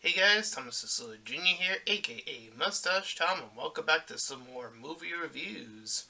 Hey guys, Thomas Cecilia Jr. here, aka Mustached Tom, and welcome back to some more movie reviews.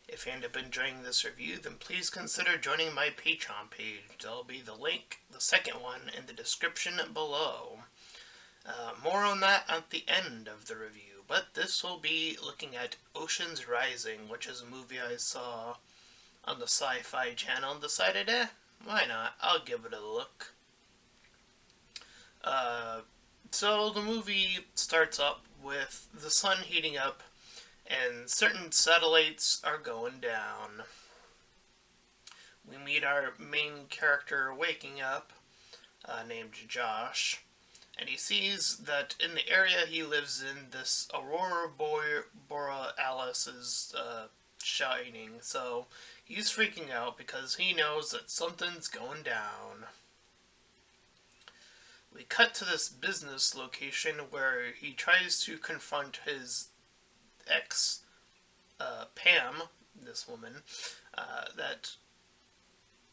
If you end up enjoying this review, then please consider joining my Patreon page. There'll be the link, the second one, in the description below. More on that at the end of the review, but this will be looking at Ocean's Rising, which is a movie I saw on the Sci-Fi Channel and decided, why not? I'll give it a look. So the movie starts up with the sun heating up and certain satellites are going down. We meet our main character waking up, named Josh, and he sees that in the area he lives in, this aurora borealis is shining, so he's freaking out because he knows that something's going down. We cut to this business location where he tries to confront his ex, Pam, this woman, that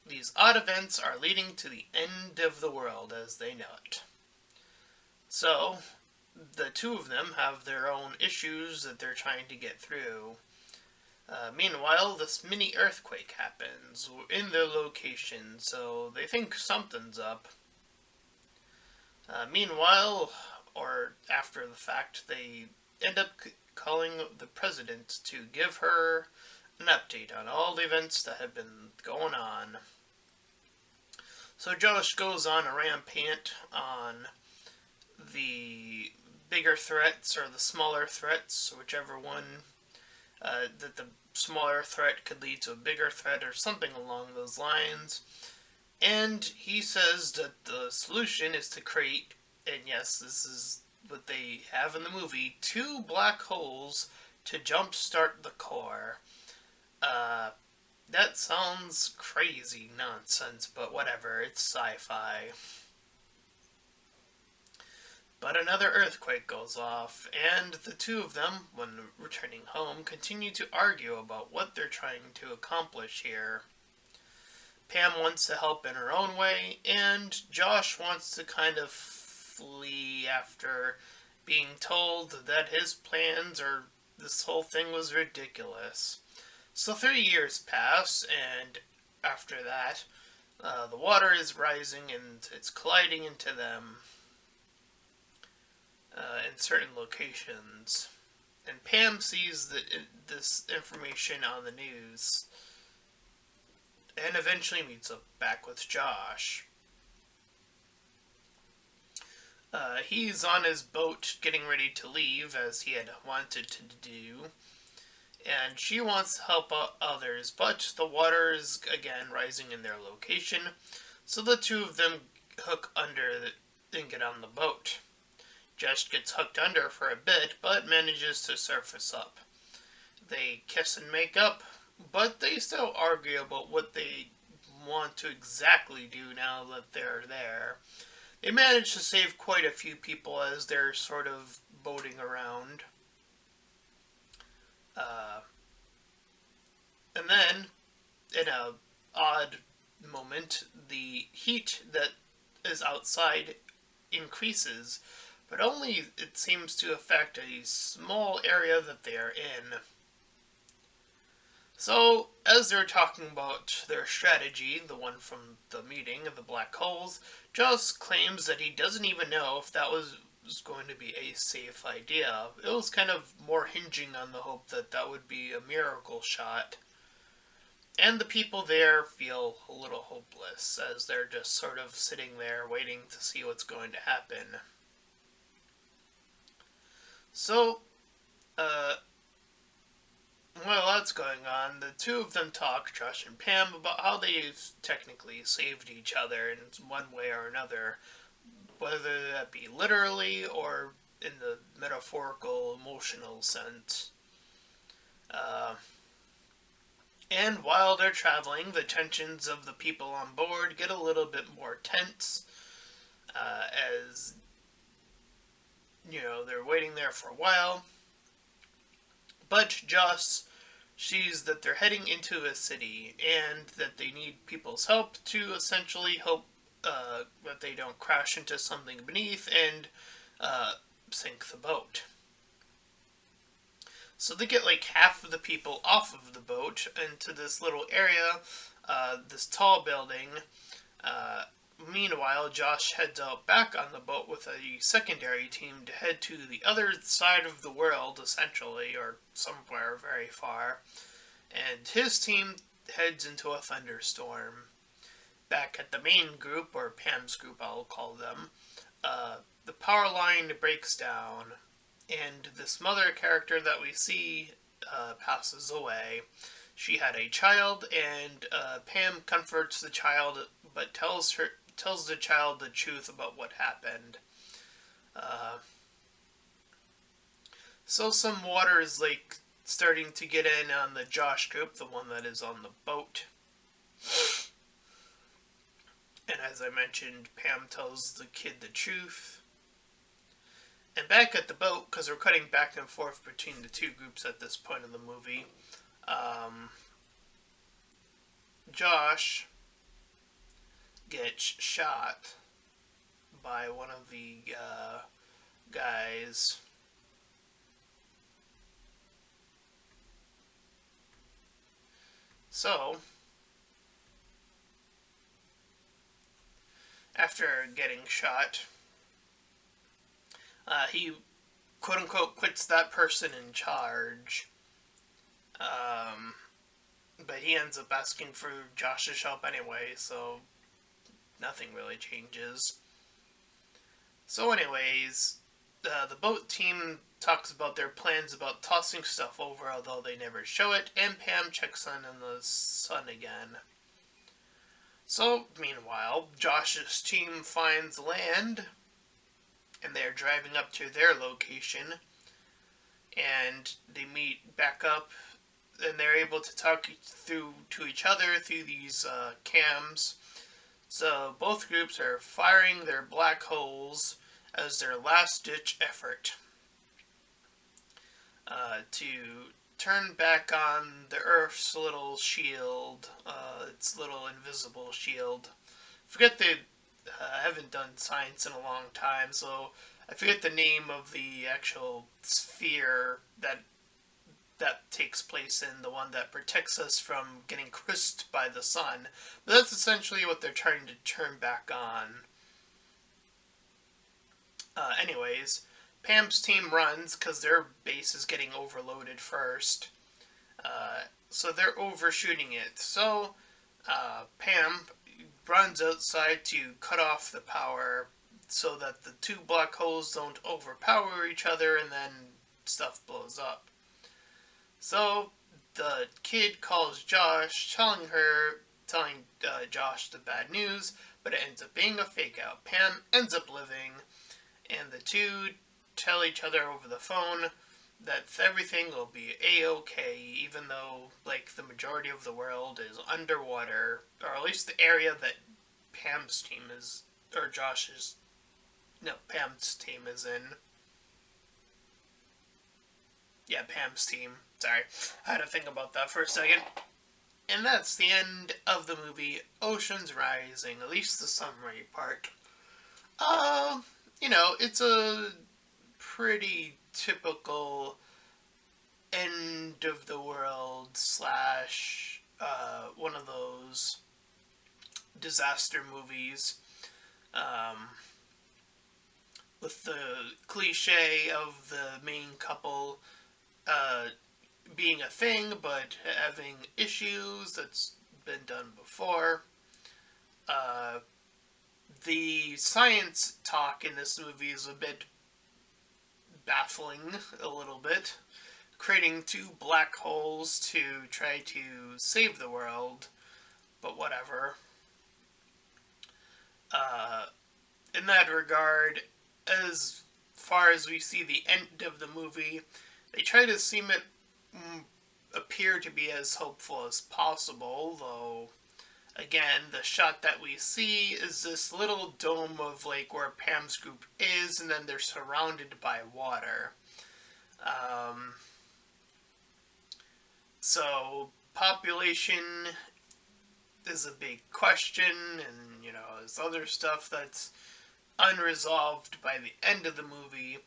these odd events are leading to the end of the world as they know it. So, the two of them have their own issues that they're trying to get through. Meanwhile, this mini earthquake happens in their location, so they think something's up. Meanwhile, or after the fact, they end up calling the president to give her an update on all the events that have been going on. So Josh goes on a rampant on the bigger threats or the smaller threats, whichever one, that the smaller threat could lead to a bigger threat or something along those lines. And he says that the solution is to create, and yes, this is what they have in the movie, two black holes to jumpstart the core. That sounds crazy nonsense, but whatever, it's sci-fi. But another earthquake goes off, and the two of them, when returning home, continue to argue about what they're trying to accomplish here. Pam wants to help in her own way, and Josh wants to kind of flee after being told that his plans or this whole thing was ridiculous. So 3 years pass, and after that, the water is rising and it's colliding into them in certain locations. And Pam sees this information on the news and eventually meets up back with Josh. He's on his boat getting ready to leave, as he had wanted to do, and she wants to help out others, but the water is again rising in their location, so the two of them hook under and get on the boat. Josh gets hooked under for a bit, but manages to surface up. They kiss and make up, but they still argue about what they want to exactly do now that they're there. They manage to save quite a few people as they're sort of boating around. And then, in a odd moment, the heat that is outside increases, but only it seems to affect a small area that they are in. So, as they're talking about their strategy, the one from the meeting of the black holes, Joss claims that he doesn't even know if that was going to be a safe idea. It was kind of more hinging on the hope that that would be a miracle shot. And the people there feel a little hopeless, as they're just sort of sitting there waiting to see what's going to happen. So, while that's going on, the two of them talk, Josh and Pam, about how they've technically saved each other in one way or another, whether that be literally or in the metaphorical, emotional sense. And while they're traveling, the tensions of the people on board get a little bit more tense, as, they're waiting there for a while. But Joss sees that they're heading into a city and that they need people's help to essentially hope that they don't crash into something beneath and uh, sink the boat. So they get like half of the people off of the boat into this little area, this tall building. Uh, Meanwhile, Josh heads out back on the boat with a secondary team to head to the other side of the world, essentially, or somewhere very far. And his team heads into a thunderstorm. Back at the main group, or Pam's group, I'll call them, the power line breaks down, and this mother character that we see passes away. She had a child, and Pam comforts the child, but tells the child the truth about what happened. Uh, so some water is like starting to get in on the Josh group, the one that is on the boat. And as I mentioned, Pam tells the kid the truth. And back at the boat, because we're cutting back and forth between the two groups at this point in the movie, Josh gets shot by one of the guys. So, after getting shot, he quote-unquote quits that person in charge. But he ends up asking for Josh's help anyway, so nothing really changes. So anyways, the boat team talks about their plans about tossing stuff over, although they never show it, and Pam checks on the sun again. So, meanwhile, Josh's team finds land, and they're driving up to their location, and they meet back up, and they're able to talk to each other through these cams. So both groups are firing their black holes as their last-ditch effort to turn back on the Earth's little shield, its little invisible shield. I haven't done science in a long time, so I forget the name of the actual sphere that takes place in, the one that protects us from getting crisped by the sun. But that's essentially what they're trying to turn back on. Anyways, Pam's team runs because their base is getting overloaded first. So they're overshooting it. So Pam runs outside to cut off the power so that the two black holes don't overpower each other and then stuff blows up. So the kid calls Josh, telling Josh the bad news, but it ends up being a fake out. Pam ends up living, and the two tell each other over the phone that everything will be a-okay, even though, like, the majority of the world is underwater, or at least the area that Pam's team is, or Pam's team is in. Yeah, Pam's team. Sorry, I had to think about that for a second. And that's the end of the movie Ocean's Rising, at least the summary part. It's a pretty typical end of the world slash one of those disaster movies with the cliche of the main couple being a thing but having issues. That's been done before. The science talk in this movie is a bit baffling, a little bit. Creating two black holes to try to save the world, but whatever. In that regard, as far as we see the end of the movie, they try to seem it appear to be as hopeful as possible, though again, the shot that we see is this little dome of like where Pam's group is, and then they're surrounded by water. So population is a big question, and there's other stuff that's unresolved by the end of the movie.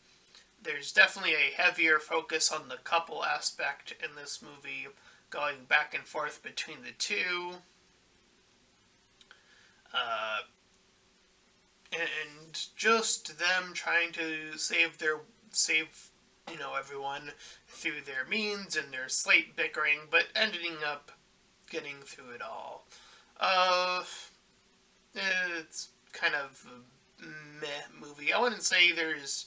There's definitely a heavier focus on the couple aspect in this movie, going back and forth between the two. Uh, and just them trying to save everyone through their means and their slight bickering, but ending up getting through it all. Uh, it's kind of a meh movie. I wouldn't say there's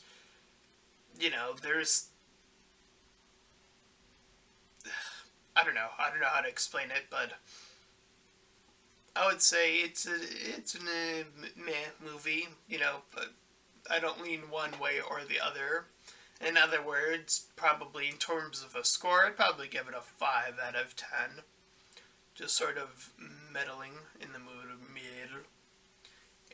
I don't know how to explain it, but I would say it's a meh movie. But I don't lean one way or the other. In other words, probably in terms of a score, I'd probably give it a 5 out of 10. Just sort of meddling in the mood of mid.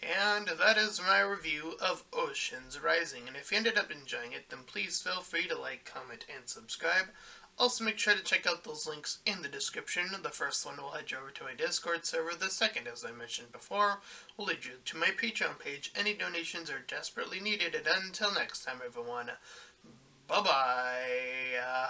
And that is my review of Ocean's Rising. And if you ended up enjoying it, then please feel free to like, comment, and subscribe. Also, make sure to check out those links in the description. The first one will head you over to my Discord server. The second, as I mentioned before, will lead you to my Patreon page. Any donations are desperately needed. And until next time, everyone, bye-bye.